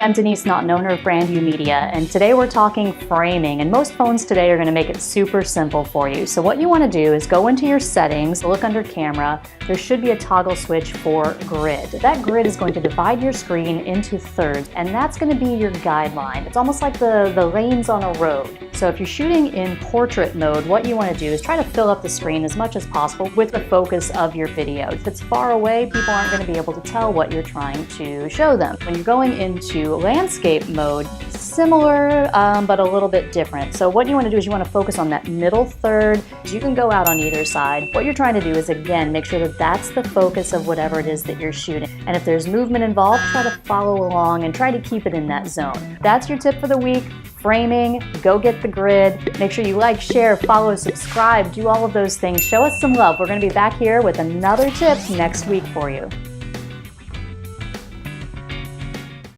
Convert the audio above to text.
I'm Denise Naughton, owner of Brand U Media, and today we're talking framing. And most phones today are going to make it super simple for you. So what you want to do is go into your settings, look under camera. There should be a toggle switch for grid. That grid is going to divide your screen into thirds, and that's going to be your guideline. It's almost like the lanes on a road. So if you're shooting in portrait mode, what you want to do is try to fill up the screen as much as possible with the focus of your video. If it's far away, people aren't going to be able to tell what you're trying to show them. When you're going into landscape mode, similar but a little bit different. So what you want to do is you want to focus on that middle third. You can go out on either side. What you're trying to do is, again, make sure that that's the focus of whatever it is that you're shooting. And if there's movement involved, try to follow along and try to keep it in that zone. That's your tip for the week. Framing, go get the grid. Make sure you like, share, follow, subscribe, do all of those things. Show us some love. We're going to be back here with another tip next week for you.